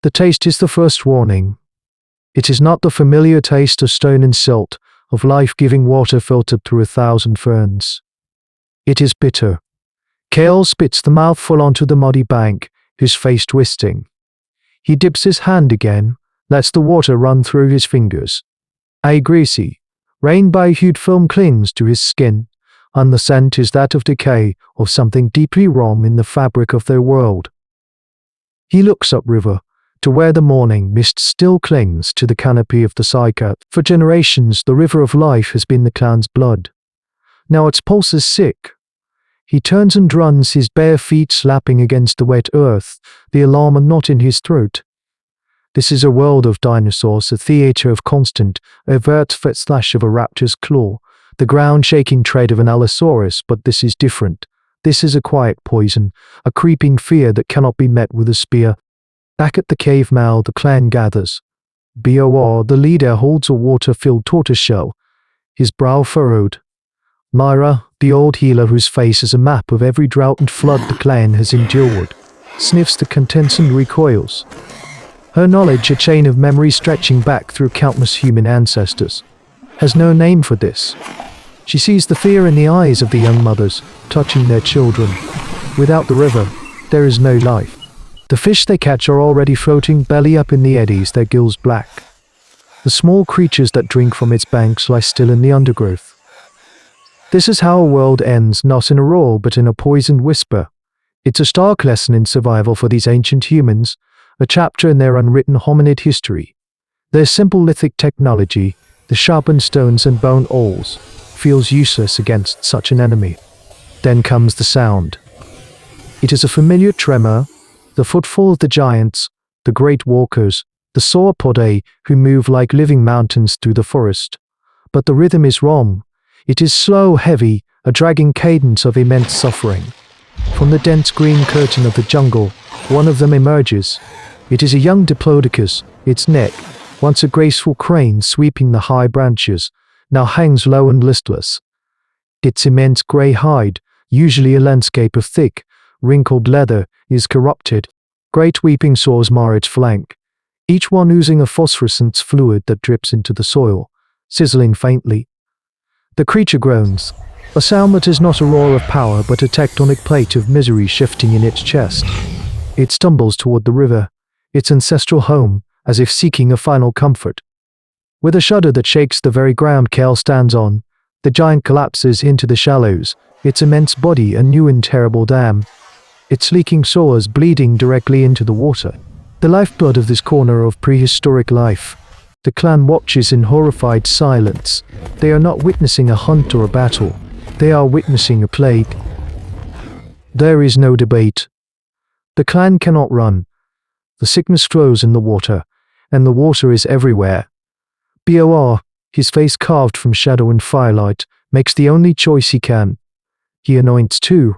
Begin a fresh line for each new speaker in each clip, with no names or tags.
The taste is the first warning. It is not the familiar taste of stone and silt, of life-giving water filtered through 1,000 ferns. It is bitter. Kale spits the mouthful onto the muddy bank, his face twisting. He dips his hand again, lets the water run through his fingers. A greasy, rainbow-hued film clings to his skin, and the scent is that of decay, of something deeply wrong in the fabric of their world. He looks upriver, to where the morning mist still clings to the canopy of the cycat. For generations, the river of life has been the clan's blood. Now its pulse is sick. He turns and runs, his bare feet slapping against the wet earth, the alarm a knot in his throat. This is a world of dinosaurs, a theater of constant, overt slash of a raptor's claw, the ground-shaking tread of an allosaurus, but this is different. This is a quiet poison, a creeping fear that cannot be met with a spear. Back at the cave mouth, the clan gathers. Bor, the leader, holds a water-filled tortoiseshell, his brow furrowed. Myra, the old healer whose face is a map of every drought and flood the clan has endured, sniffs the contents and recoils. Her knowledge, a chain of memory stretching back through countless human ancestors, has no name for this. She sees the fear in the eyes of the young mothers, touching their children. Without the river, there is no life. The fish they catch are already floating belly up in the eddies, their gills black. The small creatures that drink from its banks lie still in the undergrowth. This is how a world ends, not in a roar, but in a poisoned whisper. It's a stark lesson in survival for these ancient humans, a chapter in their unwritten hominid history. Their simple lithic technology, the sharpened stones and bone awls, feels useless against such an enemy. Then comes the sound. It is a familiar tremor, the footfall of the giants, the great walkers, the sauropod who move like living mountains through the forest. But the rhythm is wrong. It is slow, heavy, a dragging cadence of immense suffering. From the dense green curtain of the jungle, one of them emerges. It is a young Diplodocus, its neck, once a graceful crane sweeping the high branches, now hangs low and listless. Its immense grey hide, usually a landscape of thick, wrinkled leather, is corrupted. Great weeping sores mar its flank, each one oozing a phosphorescent fluid that drips into the soil, sizzling faintly. The creature groans, a sound that is not a roar of power but a tectonic plate of misery shifting in its chest. It stumbles toward the river, its ancestral home, as if seeking a final comfort. With a shudder that shakes the very ground Kale stands on, the giant collapses into the shallows, its immense body a new and terrible dam, its leaking sores bleeding directly into the water. The lifeblood of this corner of prehistoric life. The clan watches in horrified silence. They are not witnessing a hunt or a battle. They are witnessing a plague. There is no debate. The clan cannot run. The sickness flows in the water, and the water is everywhere. Bor, his face carved from shadow and firelight, makes the only choice he can. He anoints too.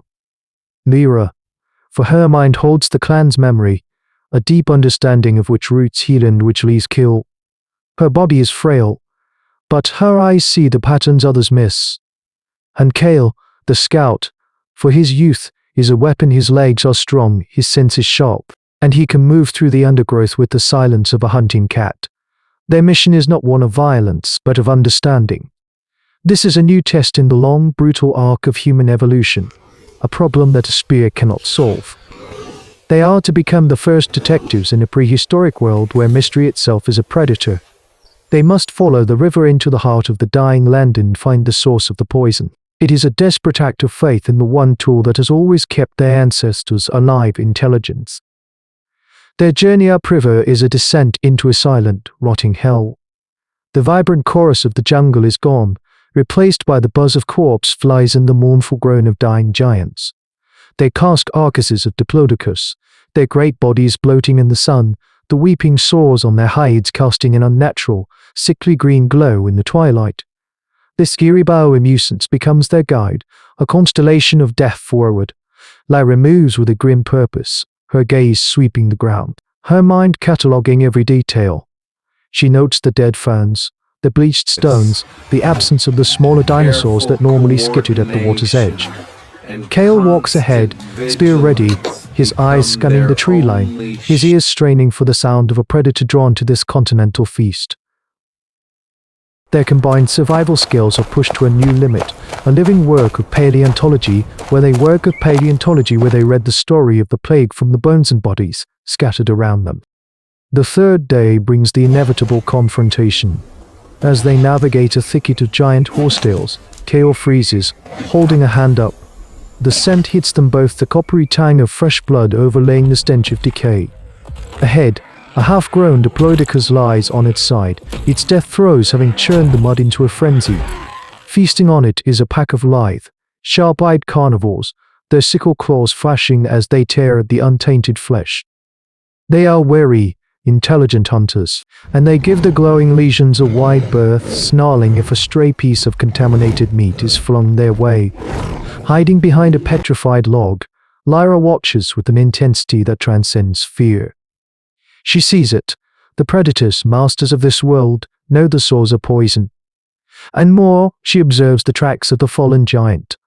Mira, for her mind holds the clan's memory, a deep understanding of which roots heal and which leaves kill. Her body is frail, but her eyes see the patterns others miss. And Kale, the scout, for his youth is a weapon, his legs are strong, his sense is sharp, and he can move through the undergrowth with the silence of a hunting cat. Their mission is not one of violence, but of understanding. This is a new test in the long, brutal arc of human evolution, a problem that a spear cannot solve. They are to become the first detectives in a prehistoric world where mystery itself is a predator. They must follow the river into the heart of the dying land and find the source of the poison. It is a desperate act of faith in the one tool that has always kept their ancestors alive: intelligence. Their journey upriver is a descent into a silent, rotting hell. The vibrant chorus of the jungle is gone, replaced by the buzz of corpse flies and the mournful groan of dying giants. They cast carcasses of Diplodocus, their great bodies bloating in the sun, the weeping sores on their hides casting an unnatural, sickly green glow in the twilight. This eerie bioemusence becomes their guide, a constellation of death forward. Lyra moves with a grim purpose, her gaze sweeping the ground, her mind cataloguing every detail. She notes the dead ferns, the bleached stones, the absence of the smaller dinosaurs that normally skittered at the water's edge. Kale walks ahead, spear ready, his eyes scanning the tree line, his ears straining for the sound of a predator drawn to this continental feast. Their combined survival skills are pushed to a new limit, a living work of paleontology where they read the story of the plague from the bones and bodies scattered around them. The third day brings the inevitable confrontation. As they navigate a thicket of giant horsetails, Kale freezes, holding a hand up. The scent hits them both, the coppery tang of fresh blood overlaying the stench of decay. Ahead, a half-grown Diplodocus lies on its side, its death throes having churned the mud into a frenzy. Feasting on it is a pack of lithe, sharp-eyed carnivores, their sickle claws flashing as they tear at the untainted flesh. They are wary, intelligent hunters, and they give the glowing lesions a wide berth, snarling if a stray piece of contaminated meat is flung their way. Hiding behind a petrified log, Lyra watches with an intensity that transcends fear. She sees it. The predators, masters of this world, know the sores are poison. And more, she observes the tracks of the fallen giant.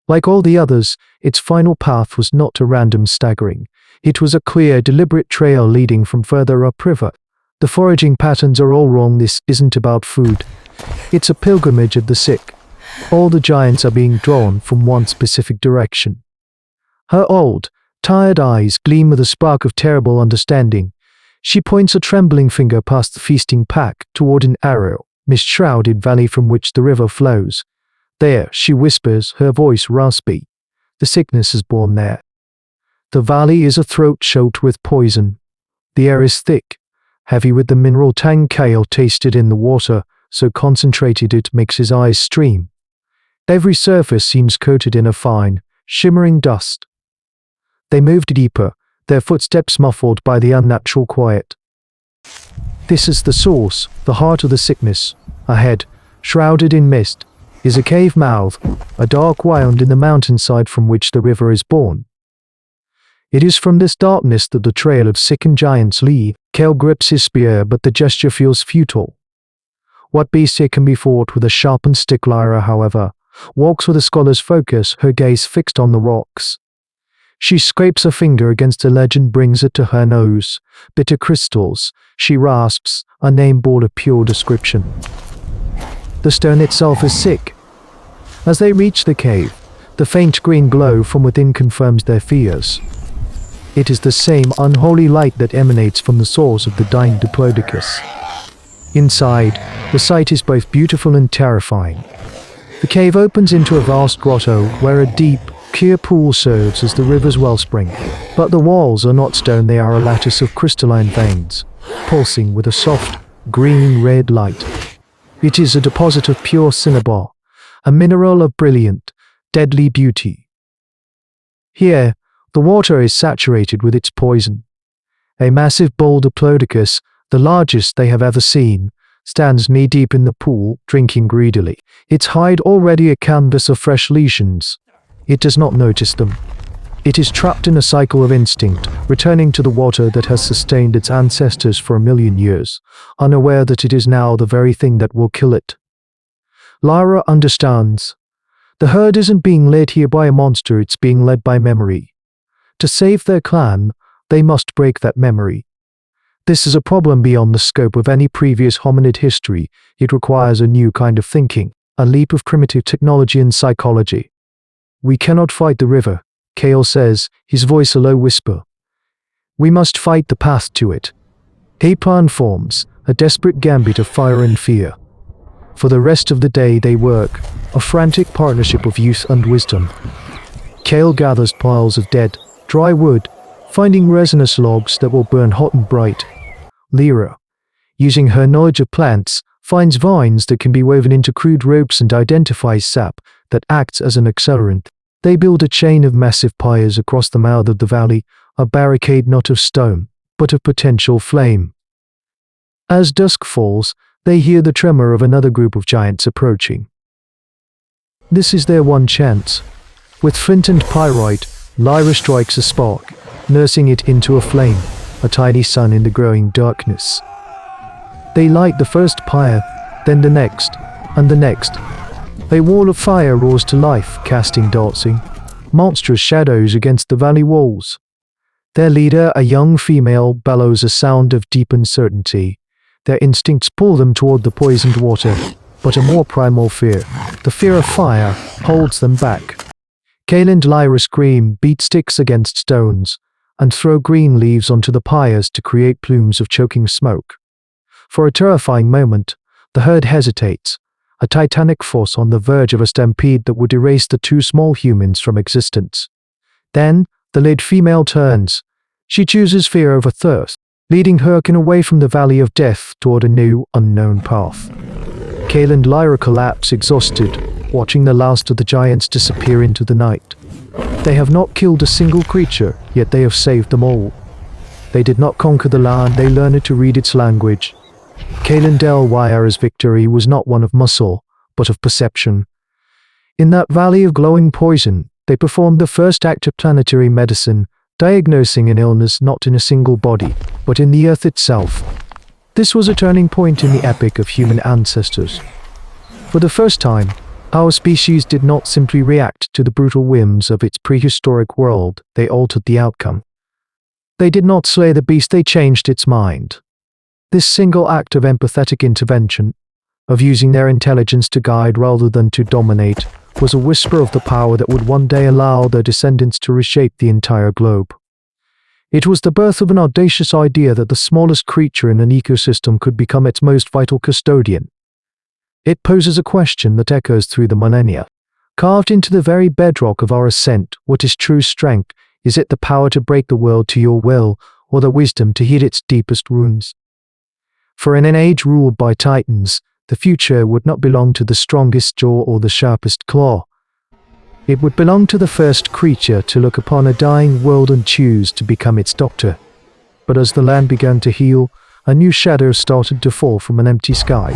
Like all the others, its final path was not a random staggering. It was a clear, deliberate trail leading from further upriver. The foraging patterns are all wrong. This isn't about food. It's a pilgrimage of the sick. All the giants are being drawn from one specific direction. Her old, tired eyes gleam with a spark of terrible understanding. She points a trembling finger past the feasting pack toward an arrow, mist-shrouded valley from which the river flows. There, she whispers, her voice raspy. The sickness is born there. The valley is a throat choked with poison. The air is thick, heavy with the mineral tang Kale tasted in the water, so concentrated it makes his eyes stream. Every surface seems coated in a fine, shimmering dust. They moved deeper, their footsteps muffled by the unnatural quiet. This is the source, the heart of the sickness. Ahead, shrouded in mist, is a cave mouth, a dark wound in the mountainside from which the river is born. It is from this darkness that the trail of sickened giants lead. Kale grips his spear, but the gesture feels futile. What beast here can be fought with a sharpened stick? Lyra, however, walks with a scholar's focus, her gaze fixed on the rocks. She scrapes a finger against a ledge and brings it to her nose. Bitter crystals, she rasps, a name board of pure description. The stone itself is sick. As they reach the cave, the faint green glow from within confirms their fears. It is the same unholy light that emanates from the source of the dying Diplodocus. Inside, the sight is both beautiful and terrifying. The cave opens into a vast grotto where a deep, clear pool serves as the river's wellspring. But the walls are not stone, they are a lattice of crystalline veins, pulsing with a soft, green-red light. It is a deposit of pure cinnabar, a mineral of brilliant, deadly beauty. Here, the water is saturated with its poison. A massive bull Diplodocus, the largest they have ever seen, stands knee-deep in the pool, drinking greedily, its hide already a canvas of fresh lesions. It does not notice them. It is trapped in a cycle of instinct, returning to the water that has sustained its ancestors for 1,000,000 years, unaware that it is now the very thing that will kill it. Lyra understands. The herd isn't being led here by a monster, it's being led by memory. To save their clan, they must break that memory. This is a problem beyond the scope of any previous hominid history. It requires a new kind of thinking, a leap of primitive technology and psychology. We cannot fight the river, Kale says, his voice a low whisper. We must fight the path to it. A plan forms, a desperate gambit of fire and fear. For the rest of the day they work, a frantic partnership of youth and wisdom. Kale gathers piles of dead, dry wood, finding resinous logs that will burn hot and bright. Lyra, using her knowledge of plants, finds vines that can be woven into crude ropes and identifies sap that acts as an accelerant. They build a chain of massive pyres across the mouth of the valley, a barricade not of stone, but of potential flame. As dusk falls, they hear the tremor of another group of giants approaching. This is their one chance. With flint and pyrite, Lyra strikes a spark, nursing it into a flame, a tiny sun in the growing darkness. They light the first pyre, then the next, and the next. A wall of fire roars to life, casting dancing, monstrous shadows against the valley walls. Their leader, a young female, bellows a sound of deep uncertainty. Their instincts pull them toward the poisoned water, but a more primal fear, the fear of fire, holds them back. Kale and Lyra scream, beat sticks against stones, and throw green leaves onto the pyres to create plumes of choking smoke. For a terrifying moment, the herd hesitates, a titanic force on the verge of a stampede that would erase the two small humans from existence. Then, the lead female turns. She chooses fear over thirst, leading Hyrkin away from the valley of death toward a new, unknown path. Kale and Lyra collapse exhausted, watching the last of the giants disappear into the night. They have not killed a single creature, yet they have saved them all. They did not conquer the land, they learned to read its language. Kale and Lyra's victory was not one of muscle, but of perception. In that valley of glowing poison, they performed the first act of planetary medicine, diagnosing an illness not in a single body, but in the earth itself. This was a turning point in the epic of human ancestors. For the first time, our species did not simply react to the brutal whims of its prehistoric world, they altered the outcome. They did not slay the beast, they changed its mind. This single act of empathetic intervention, of using their intelligence to guide rather than to dominate, was a whisper of the power that would one day allow their descendants to reshape the entire globe. It was the birth of an audacious idea that the smallest creature in an ecosystem could become its most vital custodian. It poses a question that echoes through the millennia. Carved into the very bedrock of our ascent, what is true strength? Is it the power to break the world to your will, or the wisdom to heal its deepest wounds? For in an age ruled by titans, the future would not belong to the strongest jaw or the sharpest claw. It would belong to the first creature to look upon a dying world and choose to become its doctor. But as the land began to heal, a new shadow started to fall from an empty sky.